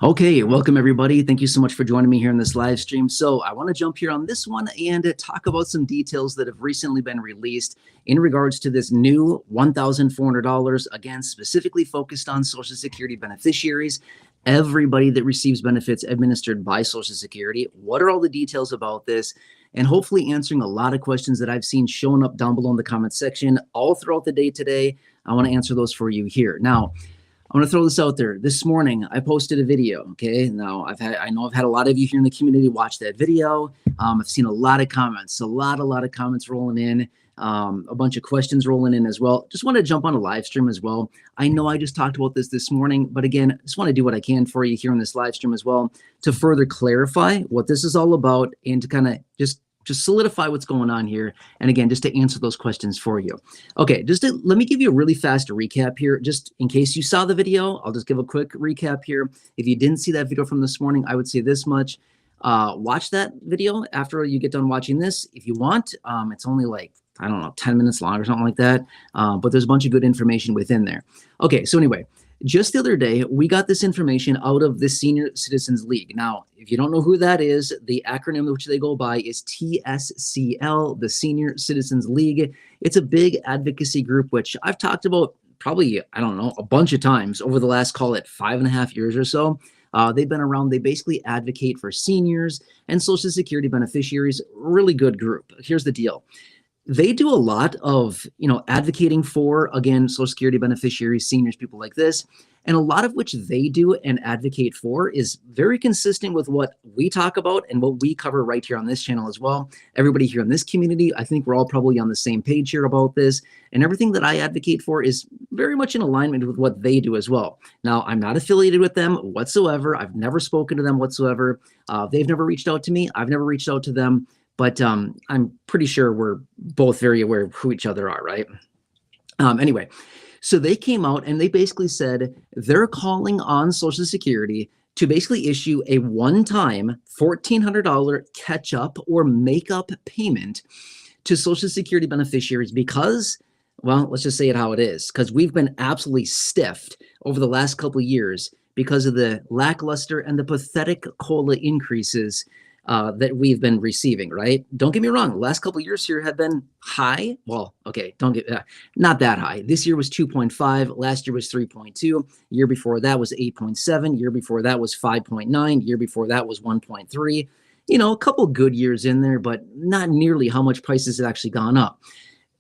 Okay, welcome everybody. Thank you so much for joining me here in this live stream. So I want to jump here on this one and talk about some details that have recently been released in regards to this new $1,400, again, specifically focused on Social Security beneficiaries, everybody that receives benefits administered by Social Security. What are all the details about this? And hopefully answering a lot of questions that I've seen showing up down below in the comment section all throughout the day today. I want to answer those for you here. Now, I want to throw this out there. This morning, I posted a video. Okay, now I know I've had a lot of you here in the community watch that video. I've seen a lot of comments, a lot of comments rolling in, a bunch of questions rolling in as well. Just want to jump on a live stream as well. I know I just talked about this morning, but again, just want to do what I can for you here in this live stream as well to further clarify what this is all about and to kind of just solidify what's going on here. And again, just to answer those questions for you. Okay, let me give you a really fast recap here. Just in case you saw the video, I'll just give a quick recap here. If you didn't see that video from this morning, I would say this much. Watch that video after you get done watching this. If you want, it's only like, I don't know, 10 minutes long or something like that. But there's a bunch of good information within there. Okay, so anyway, just the other day, we got this information out of the Senior Citizens League. Now, if you don't know who that is, the acronym which they go by is TSCL, the Senior Citizens League. It's a big advocacy group, which I've talked about probably, I don't know, a bunch of times over the last, call it 5.5 years or so. They've been around. They basically advocate for seniors and Social Security beneficiaries. Really good group. Here's the deal. They do a lot of, advocating for, again, Social Security beneficiaries, seniors, people like this. And a lot of which they do and advocate for is very consistent with what we talk about and what we cover right here on this channel as well. Everybody here in this community, I think we're all probably on the same page here about this. And everything that I advocate for is very much in alignment with what they do as well. Now, I'm not affiliated with them whatsoever. I've never spoken to them whatsoever. They've never reached out to me. I've never reached out to them. But I'm pretty sure we're both very aware of who each other are, right? Anyway, so they came out and they basically said they're calling on Social Security to basically issue a one-time $1,400 catch-up or make-up payment to Social Security beneficiaries because, well, let's just say it how it is, because we've been absolutely stiffed over the last couple of years because of the lackluster and the pathetic COLA increases that we've been receiving, right? Don't get me wrong. The last couple of years here have been high. Well, okay, not that high. This year was 2.5. Last year was 3.2. Year before that was 8.7. Year before that was 5.9. Year before that was 1.3. A couple good years in there, but not nearly how much prices have actually gone up.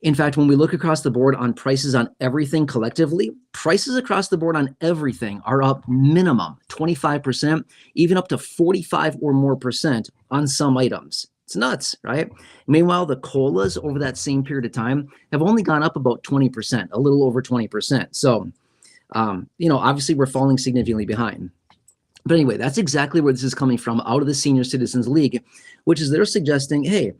In fact, when we look across the board on prices on everything collectively, prices across the board on everything are up minimum 25%, even up to 45 or more % on some items. It's nuts, right? Meanwhile, the COLAs over that same period of time have only gone up about 20%, a little over 20%. So, obviously we're falling significantly behind. But anyway, that's exactly where this is coming from out of the Senior Citizens League, which is they're suggesting, hey,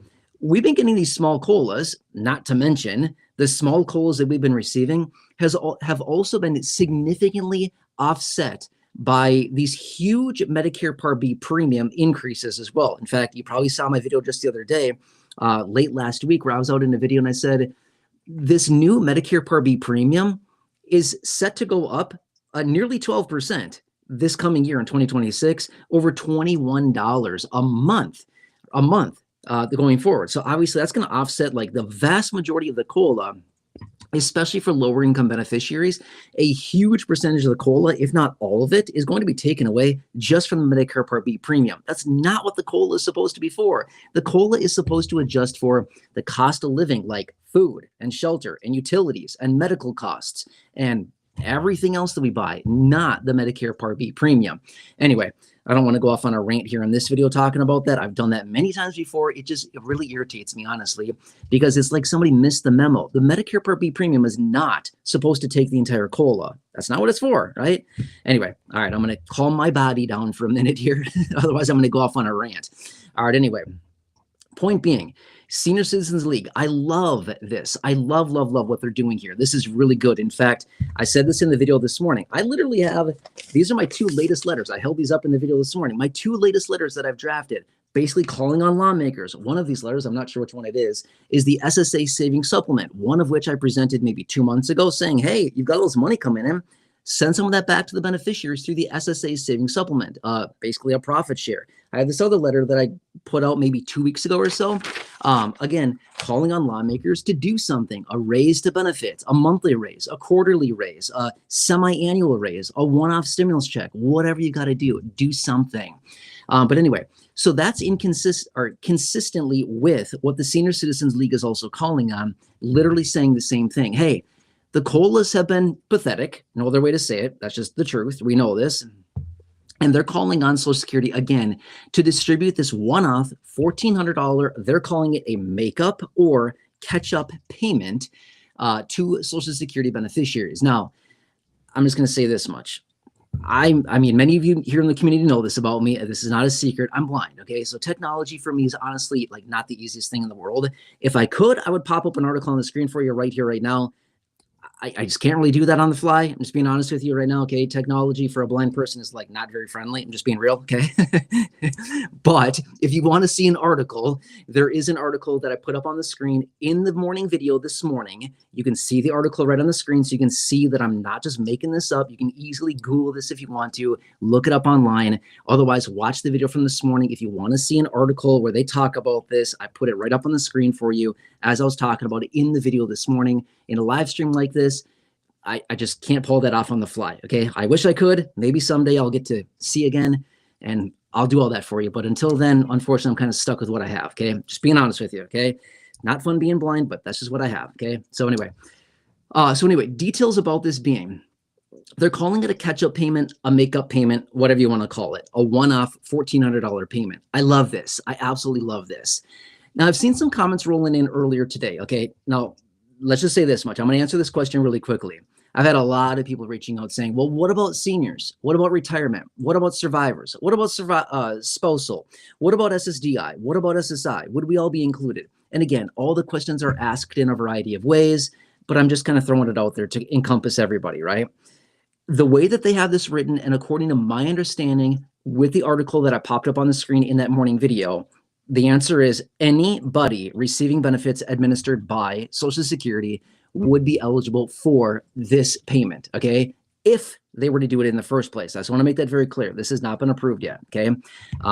we've been getting these small COLAs, not to mention the small COLAs that we've been receiving have also been significantly offset by these huge Medicare Part B premium increases as well. In fact, you probably saw my video just the other day, late last week, where I was out in a video and I said, this new Medicare Part B premium is set to go up nearly 12% this coming year in 2026, over $21 a month. Going forward. So obviously that's going to offset like the vast majority of the COLA, especially for lower income beneficiaries. A huge percentage of the COLA, if not all of it, is going to be taken away just from the Medicare Part B premium. That's not what the COLA is supposed to be for. The COLA is supposed to adjust for the cost of living, like food and shelter and utilities and medical costs and everything else that we buy, not the Medicare Part B premium. Anyway, I don't want to go off on a rant here in this video talking about that. I've done that many times before. It really irritates me, honestly, because it's like somebody missed the memo. The Medicare Part B premium is not supposed to take the entire COLA. That's not what it's for, right? Anyway, all right, I'm going to calm my body down for a minute here. Otherwise, I'm going to go off on a rant. All right, anyway, point being, Senior Citizens League. I love this. I love what they're doing here. This is really good. In fact, I said this in the video this morning. I literally have, these are my 2 latest letters. I held these up in the video this morning. My 2 latest letters that I've drafted, basically calling on lawmakers. One of these letters, I'm not sure which one it is the SSA Savings Supplement, one of which I presented maybe 2 months ago saying, hey, you've got all this money coming in. send some of that back to the beneficiaries through the SSA savings supplement, basically a profit share. I have this other letter that I put out maybe 2 weeks ago or so. Again, calling on lawmakers to do something, a raise to benefits, a monthly raise, a quarterly raise, a semi-annual raise, a one-off stimulus check, whatever you got to do something. But anyway, so that's consistently with what the Senior Citizens League is also calling on, literally saying the same thing. Hey, the COLAs have been pathetic. No other way to say it. That's just the truth. We know this. And they're calling on Social Security again to distribute this one-off $1,400, they're calling it a makeup or catch-up payment to Social Security beneficiaries. Now, I'm just going to say this much. I mean, many of you here in the community know this about me. This is not a secret. I'm blind, okay? So technology for me is honestly like not the easiest thing in the world. If I could, I would pop up an article on the screen for you right here, right now. I just can't really do that on the fly. I'm just being honest with you right now, okay? Technology for a blind person is like not very friendly. I'm just being real, okay? But if you want to see an article, there is an article that I put up on the screen in the morning video this morning. You can see the article right on the screen, so you can see that I'm not just making this up. You can easily Google this if you want to. Look it up online. Otherwise, watch the video from this morning. If you want to see an article where they talk about this, I put it right up on the screen for you as I was talking about it in the video this morning. In a live stream like this, I just can't pull that off on the fly, okay? I wish I could. Maybe someday I'll get to see again, and I'll do all that for you. But until then, unfortunately, I'm kind of stuck with what I have, okay? Just being honest with you, okay? Not fun being blind, but that's just what I have, okay? So anyway, details about this being, they're calling it a catch-up payment, a make-up payment, whatever you want to call it, a one-off $1,400 payment. I love this. I absolutely love this. Now, I've seen some comments rolling in earlier today, okay? Now, let's just say this much. I'm going to answer this question really quickly. I've had a lot of people reaching out saying, well, what about seniors? What about retirement? What about survivors? What about spousal? What about SSDI? What about SSI? Would we all be included? And again, all the questions are asked in a variety of ways, but I'm just kind of throwing it out there to encompass everybody, right? The way that they have this written, and according to my understanding with the article that I popped up on the screen in that morning video, the answer is anybody receiving benefits administered by Social Security would be eligible for this payment, okay? If they were to do it in the first place. I just want to make that very clear. This has not been approved yet, okay?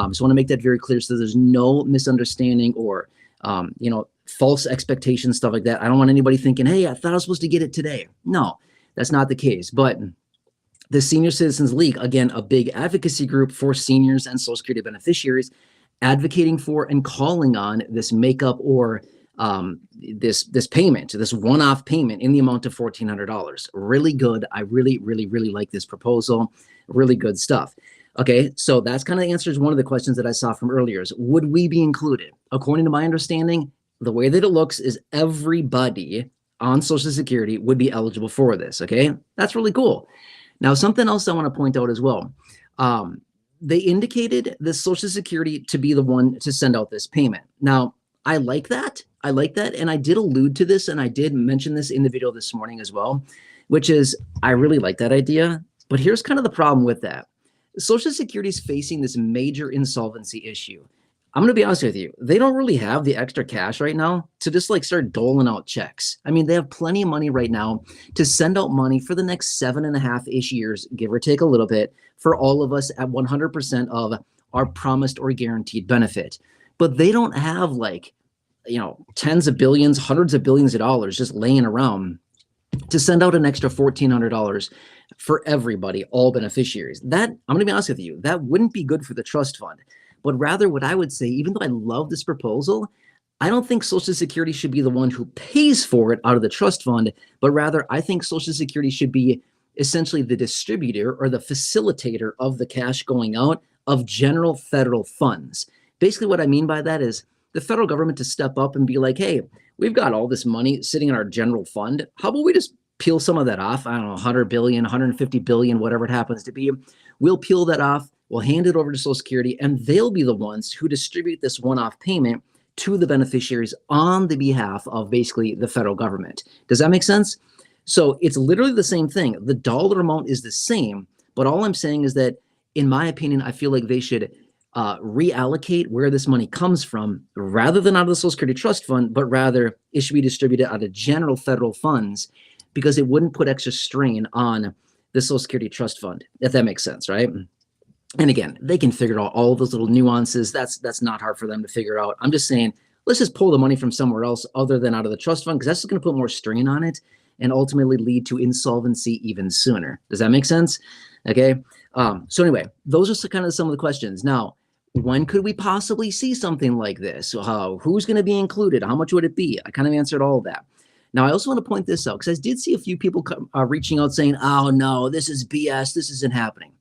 Just want to make that very clear so there's no misunderstanding or, false expectations, stuff like that. I don't want anybody thinking, hey, I thought I was supposed to get it today. No, that's not the case. But the Senior Citizens League, again, a big advocacy group for seniors and Social Security beneficiaries, advocating for and calling on this makeup or this payment, this one-off payment in the amount of $1,400. Really good. I really, really, really like this proposal. Really good stuff. Okay, so that's kind of answers one of the questions that I saw from earlier is, would we be included? According to my understanding, the way that it looks is everybody on Social Security would be eligible for this, okay? That's really cool. Now, something else I want to point out as well. They indicated the Social Security to be the one to send out this payment. Now, I like that. I like that. And I did allude to this, and I did mention this in the video this morning as well, which is I really like that idea. But here's kind of the problem with that. Social Security is facing this major insolvency issue. I'm going to be honest with you. They don't really have the extra cash right now to just like start doling out checks. I mean, they have plenty of money right now to send out money for the next 7.5-ish years, give or take a little bit, for all of us at 100% of our promised or guaranteed benefit. But they don't have like, tens of billions, hundreds of billions of dollars just laying around to send out an extra $1,400 for everybody, all beneficiaries. That, I'm going to be honest with you, that wouldn't be good for the trust fund. But rather what I would say, even though I love this proposal, I don't think Social Security should be the one who pays for it out of the trust fund, but rather I think Social Security should be essentially the distributor or the facilitator of the cash going out of general federal funds. Basically what I mean by that is the federal government to step up and be like, hey, we've got all this money sitting in our general fund. How about we just peel some of that off? I don't know, 100 billion, 150 billion, whatever it happens to be. We'll peel that off. We'll hand it over to Social Security, and they'll be the ones who distribute this one-off payment to the beneficiaries on the behalf of basically the federal government. Does that make sense? So it's literally the same thing. The dollar amount is the same, but all I'm saying is that, in my opinion, I feel like they should reallocate where this money comes from rather than out of the Social Security Trust Fund, but rather it should be distributed out of general federal funds because it wouldn't put extra strain on the Social Security Trust Fund, if that makes sense, right? And again, they can figure out all those little nuances. That's not hard for them to figure out. I'm just saying, let's just pull the money from somewhere else other than out of the trust fund, because that's just going to put more strain on it and ultimately lead to insolvency even sooner. Does that make sense? Okay. So anyway, those are kind of some of the questions. Now, when could we possibly see something like this? Who's going to be included? How much would it be? I kind of answered all of that. Now, I also want to point this out because I did see a few people reaching out saying, oh, no, this is BS. This isn't happening.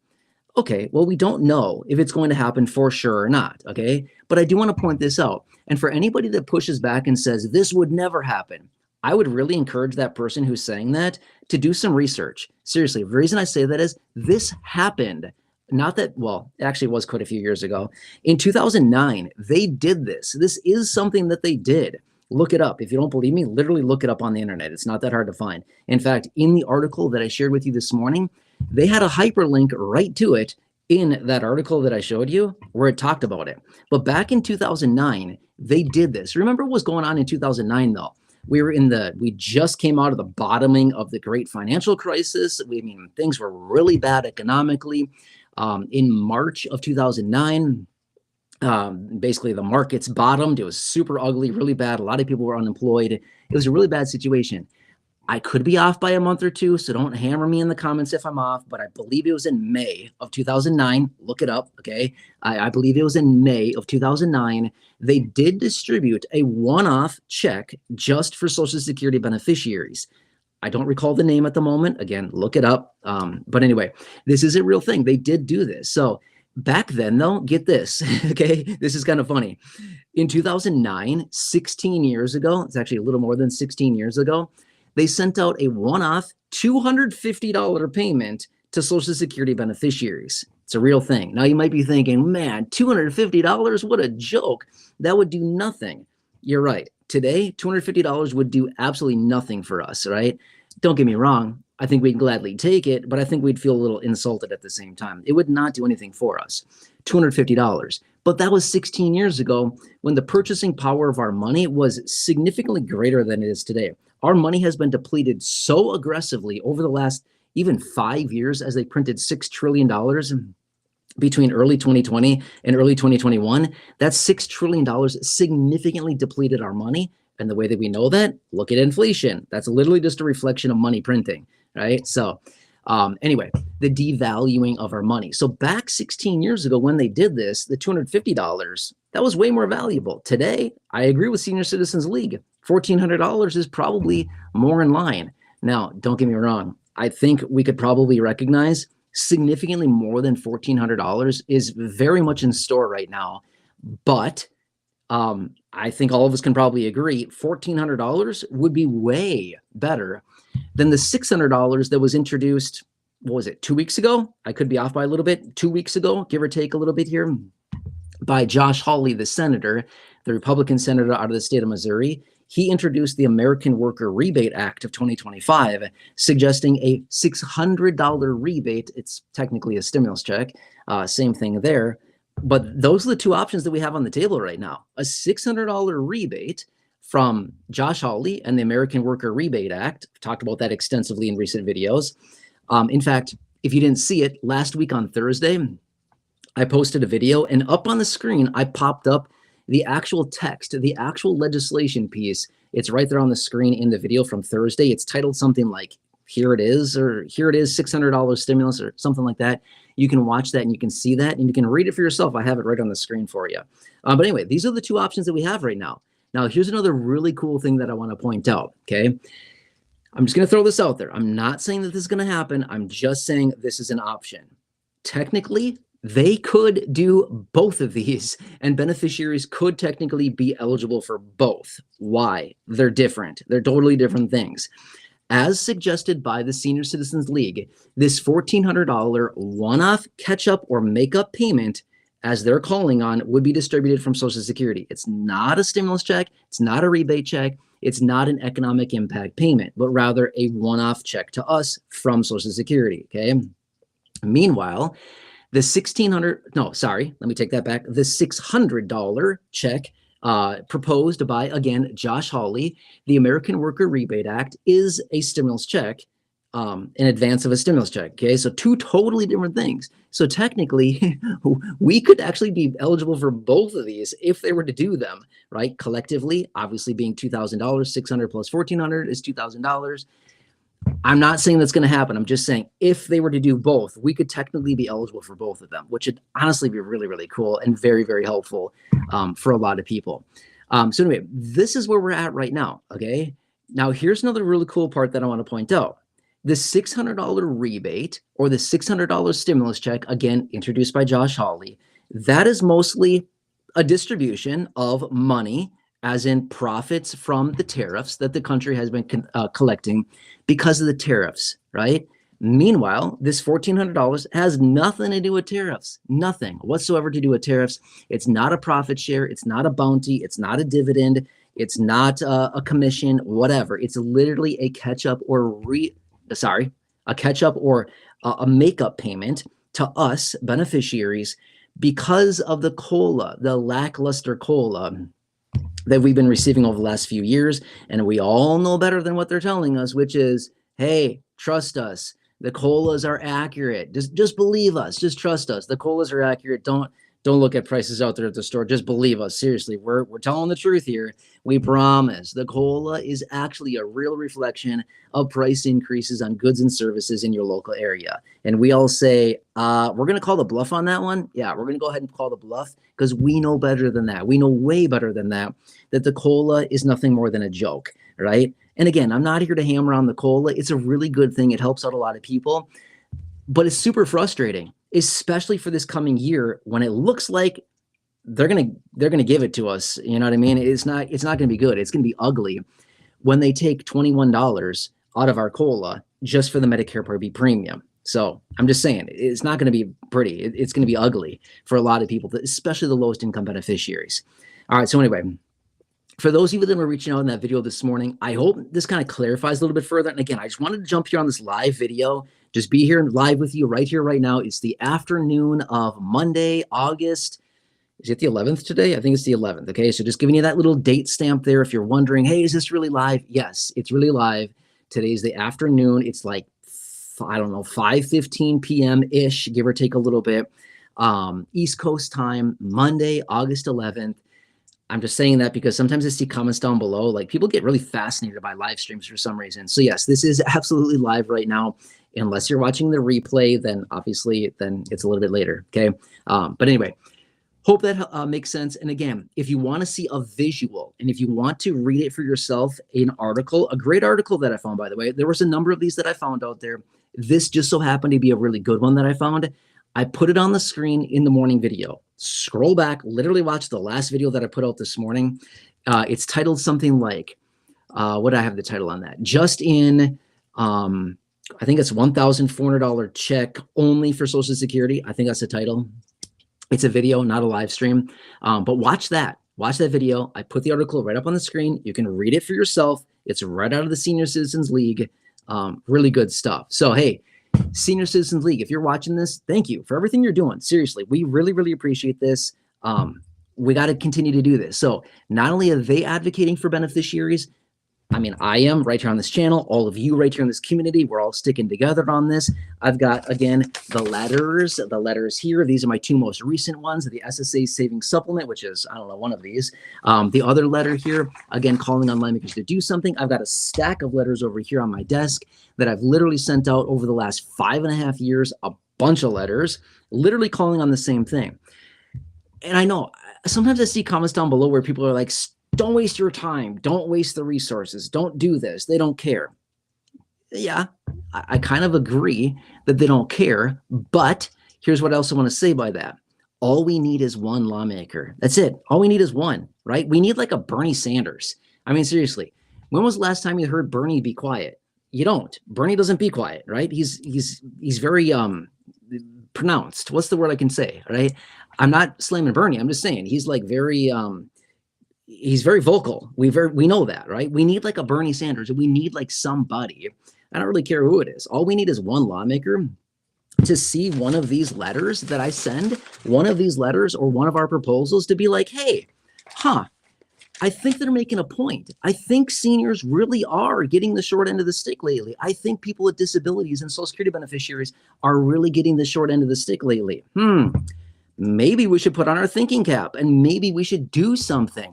Okay, well, we don't know if it's going to happen for sure or not, okay? But I do want to point this out. And for anybody that pushes back and says this would never happen, I would really encourage that person who's saying that to do some research. Seriously, the reason I say that is this happened. Not that, well, it actually was quite a few years ago. In 2009, they did this. This is something that they did. Look it up. If you don't believe me, literally look it up on the internet. It's not that hard to find. In fact, in the article that I shared with you this morning, they had a hyperlink right to it in that article that I showed you where it talked about it. But back in 2009, they did this. Remember what was going on in 2009 though? We just came out of the bottoming of the great financial crisis. Things were really bad economically. In March of 2009, basically the markets bottomed. It was super ugly, really bad. A lot of people were unemployed. It was a really bad situation. I could be off by a month or two, so don't hammer me in the comments if I'm off, but I believe it was in May of 2009. Look it up, okay? I believe it was in May of 2009. They did distribute a one-off check just for Social Security beneficiaries. I don't recall the name at the moment. Again, look it up. But anyway, this is a real thing. They did do this. So back then, though, get this, okay? This is kind of funny. In 2009, 16 years ago, it's actually a little more than 16 years ago, they sent out a one-off $250 payment to Social Security beneficiaries. It's a real thing. Now you might be thinking, man, $250, what a joke. That would do nothing. You're right. Today, $250 would do absolutely nothing for us, right? Don't get me wrong. I think we'd gladly take it, but I think we'd feel a little insulted at the same time. It would not do anything for us. $250. But that was 16 years ago when the purchasing power of our money was significantly greater than it is today. Our money has been depleted so aggressively over the last even 5 years as they printed $6 trillion between early 2020 and early 2021. That $6 trillion significantly depleted our money. And the way that we know that, look at inflation. That's literally just a reflection of money printing, right? So anyway, the devaluing of our money. So back 16 years ago when they did this, the $250, that was way more valuable. Today, I agree with Senior Citizens League. $1,400 is probably more in line. Now, don't get me wrong. I think we could probably recognize significantly more than $1,400 is very much in store right now. But I think all of us can probably agree $1,400 would be way better than the $600 that was introduced, what was it, 2 weeks ago? I could be off by a little bit. 2 weeks ago, give or take a little bit here, by Josh Hawley, the senator, the Republican senator out of the state of Missouri. He introduced the American Worker Rebate Act of 2025, suggesting a $600 rebate. It's technically a stimulus check, same thing there. But those are the two options that we have on the table right now. A $600 rebate from Josh Hawley and the American Worker Rebate Act. I've talked about that extensively in recent videos. In fact, if you didn't see it, last week on Thursday, I posted a video, and up on the screen, I popped up the actual text, the actual legislation piece. It's right there on the screen in the video from Thursday. It's titled something like, here it is, or here it is, $600 stimulus, or something like that. You can watch that and you can see that and you can read it for yourself. I have it right on the screen for you. But anyway, these are the two options that we have right now. Now, here's another really cool thing that I want to point out, okay? I'm just going to throw this out there. I'm not saying that this is going to happen. I'm just saying this is an option. Technically, they could do both of these, and beneficiaries could technically be eligible for both. Why? They're different. They're totally different things. As suggested by the Senior Citizens League, this $1,400 one-off catch-up or make-up payment, as they're calling on, would be distributed from Social Security. It's not a stimulus check. It's not a rebate check. It's not an economic impact payment, but rather a one-off check to us from Social Security, okay? Meanwhile, the the $600 check proposed by, again, Josh Hawley, the American Worker Rebate Act, is a stimulus check. in advance of a stimulus check. Okay, so two totally different things. So technically, we could actually be eligible for both of these if they were to do them, right? Collectively, obviously being $2,000, $600 plus $1,400 is $2,000. I'm not saying that's going to happen. I'm just saying if they were to do both, we could technically be eligible for both of them, which would honestly be really, really cool and very, very helpful for a lot of people. So anyway, this is where we're at right now. Okay. Now here's another really cool part that I want to point out. The $600 rebate or the $600 stimulus check, again, introduced by Josh Hawley, that is mostly a distribution of money, as in profits from the tariffs that the country has been collecting because of the tariffs, right? Meanwhile, this $1,400 has nothing to do with tariffs, nothing whatsoever to do with tariffs. It's not a profit share. It's not a bounty. It's not a dividend. It's not a commission, whatever. It's literally a catch-up or a makeup payment to us beneficiaries because of the COLA, the lackluster COLA that we've been receiving over the last few years. And we all know better than what they're telling us, which is, hey, trust us. The COLAs are accurate. Just believe us. Just trust us. The COLAs are accurate. Don't look at prices out there at the store. Just believe us. Seriously, we're telling the truth here. We promise. The COLA is actually a real reflection of price increases on goods and services in your local area. And we all say, we're going to call the bluff on that one. Yeah, we're going to go ahead and call the bluff because we know better than that. We know way better than that the COLA is nothing more than a joke, right? And again, I'm not here to hammer on the COLA. It's a really good thing. It helps out a lot of people, but it's super frustrating, especially for this coming year when it looks like they're gonna give it to us. You know what I mean? It's not gonna be good. It's gonna be ugly when they take $21 out of our COLA just for the Medicare Part B premium. So I'm just saying it's not gonna be pretty. It's gonna be ugly for a lot of people, especially the lowest income beneficiaries. All right. So anyway, for those of you that were reaching out in that video this morning, I hope this kind of clarifies a little bit further. And again, I just wanted to jump here on this live video, just be here live with you right here, right now. It's the afternoon of Monday, August. Is it the 11th today? I think it's the 11th. Okay. So just giving you that little date stamp there. If you're wondering, hey, is this really live? Yes, it's really live. Today's the afternoon. It's like, I don't know, 5:15 p.m.-ish, give or take a little bit. East Coast time, Monday, August 11th. I'm just saying that because sometimes I see comments down below, like people get really fascinated by live streams for some reason. So yes, this is absolutely live right now. Unless you're watching the replay, then obviously then it's a little bit later. Okay. But anyway, hope that makes sense. And again, if you want to see a visual and if you want to read it for yourself, an article, a great article that I found, by the way, there was a number of these that I found out there. This just so happened to be a really good one that I found. I put it on the screen in the morning video. Scroll back, literally watch the last video that I put out this morning. It's titled something like, what do I have the title on that? Just in, I think it's $1,400 check only for Social Security. I think that's the title. It's a video, not a live stream. But watch that video. I put the article right up on the screen. You can read it for yourself. It's right out of the Senior Citizens League. Really good stuff. So, hey, Senior Citizens League, if you're watching this, thank you for everything you're doing. Seriously, we really, really appreciate this. We got to continue to do this. So not only are they advocating for beneficiaries, I mean, I am right here on this channel, all of you right here in this community, we're all sticking together on this. I've got, again, the letters here. These are my two most recent ones, the SSA Savings Supplement, which is, I don't know, one of these. The other letter here, again, calling on Lawmakers to do something. I've got a stack of letters over here on my desk that I've literally sent out over the last 5.5 years, a bunch of letters, literally calling on the same thing. And I know, sometimes I see comments down below where people are like, don't waste your time. Don't waste the resources. Don't do this. They don't care. Yeah, I kind of agree that they don't care. But here's what I also want to say by that. All we need is one lawmaker. That's it. All we need is one, right? We need like a Bernie Sanders. I mean, seriously, when was the last time you heard Bernie be quiet? You don't. Bernie doesn't be quiet, right? He's very pronounced. What's the word I can say, right? I'm not slamming Bernie. I'm just saying he's like very he's very vocal. We know that, right? We need like a Bernie Sanders. We need like somebody. I don't really care who it is. All we need is one lawmaker to see one of these letters that I send, one of these letters or one of our proposals to be like, hey, I think they're making a point. I think seniors really are getting the short end of the stick lately. I think people with disabilities and Social Security beneficiaries are really getting the short end of the stick lately. Maybe we should put on our thinking cap and maybe we should do something.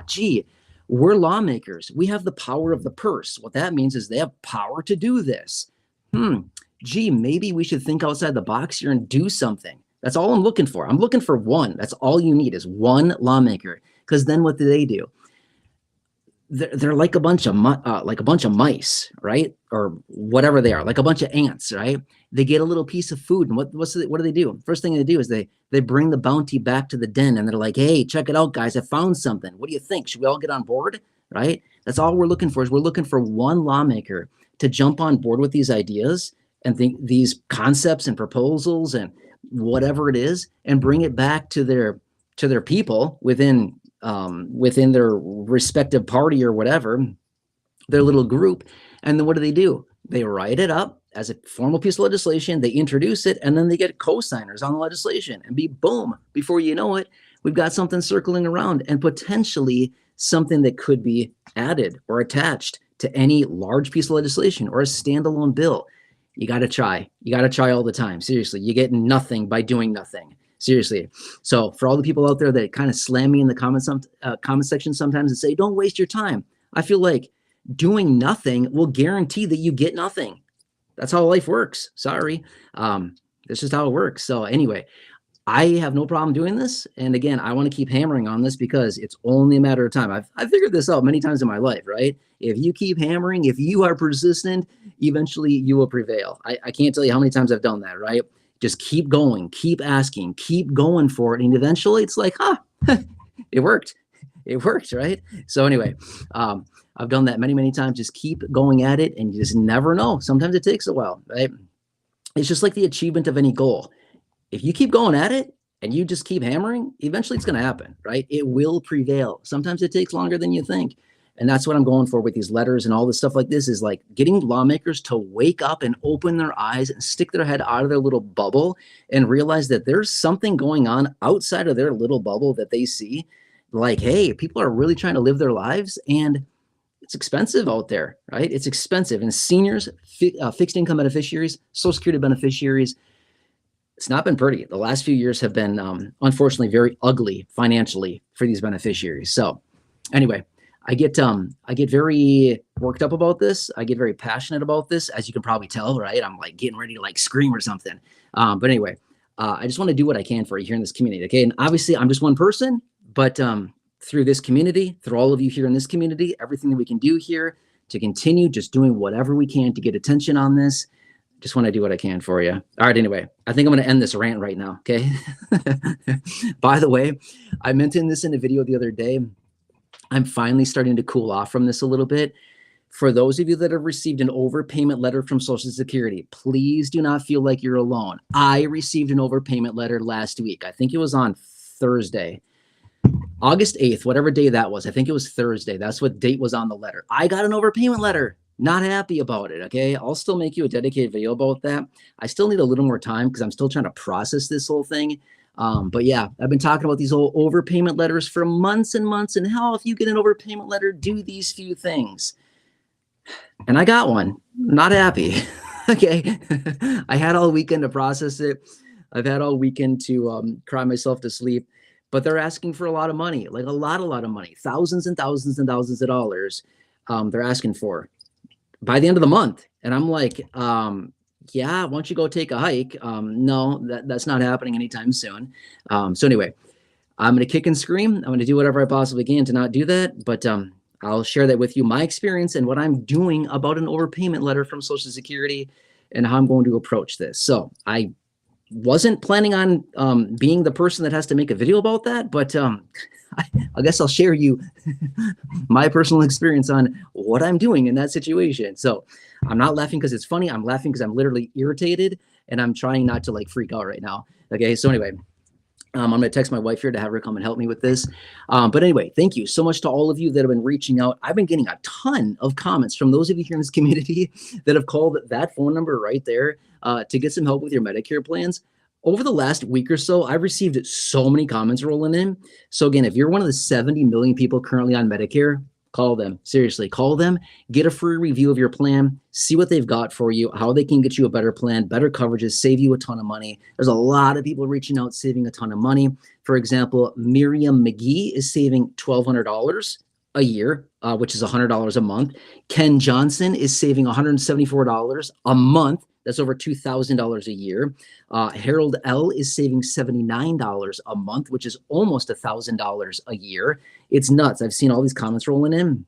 Gee, we're lawmakers. We have the power of the purse. What that means is they have power to do this. Gee, maybe we should think outside the box here and do something. That's all I'm looking for. I'm looking for one. That's all you need is one lawmaker. Because then what do? They're like a bunch of mice, right? Or whatever they are, like a bunch of ants, right? They get a little piece of food, and what do they do? First thing they do is they bring the bounty back to the den, and they're like, "Hey, check it out, guys! I found something. What do you think? Should we all get on board?" Right? That's all we're looking for. Is we're looking for one lawmaker to jump on board with these ideas and think these concepts and proposals and whatever it is, and bring it back to their people within their respective party or whatever, their little group. And then what do? They write it up as a formal piece of legislation, they introduce it, and then they get co-signers on the legislation, and boom, before you know it, we've got something circling around and potentially something that could be added or attached to any large piece of legislation or a standalone bill. You got to try. You got to try all the time. Seriously, you get nothing by doing nothing. Seriously. So for all the people out there that kind of slam me in the comment section sometimes and say, don't waste your time, I feel like doing nothing will guarantee that you get nothing. That's how life works. Sorry. This is how it works. So anyway, I have no problem doing this. And again, I want to keep hammering on this because it's only a matter of time. I've figured this out many times in my life, right? If you keep hammering, if you are persistent, eventually you will prevail. I can't tell you how many times I've done that, right? Just keep going, keep asking, keep going for it. And eventually it's like, it worked. It worked, right? So anyway, I've done that many, many times. Just keep going at it and you just never know. Sometimes it takes a while, right? It's just like the achievement of any goal. If you keep going at it and you just keep hammering, eventually it's going to happen, right? It will prevail. Sometimes it takes longer than you think. And that's what I'm going for with these letters and all this stuff like this is like getting lawmakers to wake up and open their eyes and stick their head out of their little bubble and realize that there's something going on outside of their little bubble that they see. Like, hey, people are really trying to live their lives and it's expensive out there, right? It's expensive. And seniors, fixed income beneficiaries, Social Security beneficiaries, it's not been pretty. The last few years have been, unfortunately, very ugly financially for these beneficiaries. So anyway, I get very worked up about this. I get very passionate about this, as you can probably tell, right? I'm like getting ready to like scream or something. But anyway, I just want to do what I can for you here in this community. Okay. And obviously I'm just one person, but through this community, through all of you here in this community, everything that we can do here to continue just doing whatever we can to get attention on this. Just want to do what I can for you. All right. Anyway, I think I'm going to end this rant right now. Okay. By the way, I mentioned this in a video the other day. I'm finally starting to cool off from this a little bit. For those of you that have received an overpayment letter from Social Security, please do not feel like you're alone. I received an overpayment letter last week. I think it was on Thursday, August 8th, whatever day that was. I think it was Thursday. That's what date was on the letter. I got an overpayment letter. Not happy about it. Okay. I'll still make you a dedicated video about that. I still need a little more time because I'm still trying to process this whole thing. But yeah, I've been talking about these old overpayment letters for months and months and how if you get an overpayment letter, do these few things. And I got one. Not happy. Okay. I had all weekend to process it. I've had all weekend to cry myself to sleep, but they're asking for a lot of money, like a lot of money, thousands and thousands and thousands of dollars. They're asking for by the end of the month. And I'm like, yeah, why don't you go take a hike? No, that's not happening anytime soon. So anyway, I'm going to kick and scream. I'm going to do whatever I possibly can to not do that. But I'll share that with you, my experience and what I'm doing about an overpayment letter from Social Security and how I'm going to approach this. So I wasn't planning on being the person that has to make a video about that, but I guess I'll share you my personal experience on what I'm doing in that situation. So I'm not laughing because it's funny. I'm laughing because I'm literally irritated and I'm trying not to like freak out right now. Okay. So anyway, I'm going to text my wife here to have her come and help me with this. But anyway, thank you so much to all of you that have been reaching out. I've been getting a ton of comments from those of you here in this community that have called that phone number right there to get some help with your Medicare plans. over the last week or so, I've received so many comments rolling in. So again, if you're one of the 70 million people currently on Medicare, call them. Seriously, call them, get a free review of your plan, see what they've got for you, how they can get you a better plan, better coverages, save you a ton of money. There's a lot of people reaching out, saving a ton of money. For example, Miriam McGee is saving $1,200 a year, which is $100 a month. Ken Johnson is saving $174 a month. That's over $2,000 a year. Harold L is saving $79 a month, which is almost $1,000 a year. It's nuts. I've seen all these comments rolling in.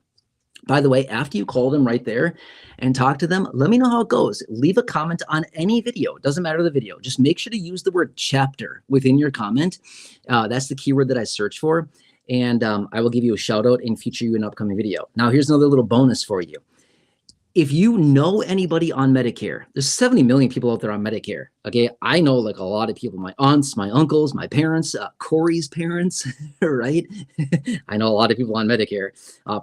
By the way, after you call them right there and talk to them, let me know how it goes. Leave a comment on any video. It doesn't matter the video. Just make sure to use the word chapter within your comment. That's the keyword that I search for. And I will give you a shout out and feature you in an upcoming video. Now, here's another little bonus for you. If you know anybody on Medicare, there's 70 million people out there on Medicare. Okay, I know like a lot of people, my aunts, my uncles, my parents, Corey's parents, right? I know a lot of people on Medicare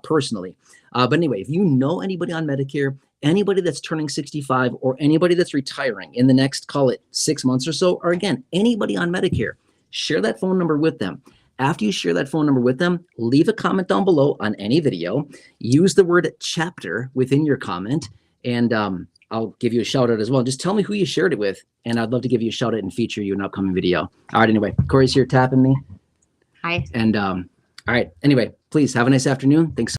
personally. But anyway, if you know anybody on Medicare, anybody that's turning 65 or anybody that's retiring in the next, call it 6 months or so, or again, anybody on Medicare, share that phone number with them. After you share that phone number with them, leave a comment down below on any video. Use the word chapter within your comment, and I'll give you a shout out as well. Just tell me who you shared it with, and I'd love to give you a shout out and feature you in an upcoming video. All right, anyway, Corey's here tapping me. Hi. And all right, anyway, please have a nice afternoon. Thanks.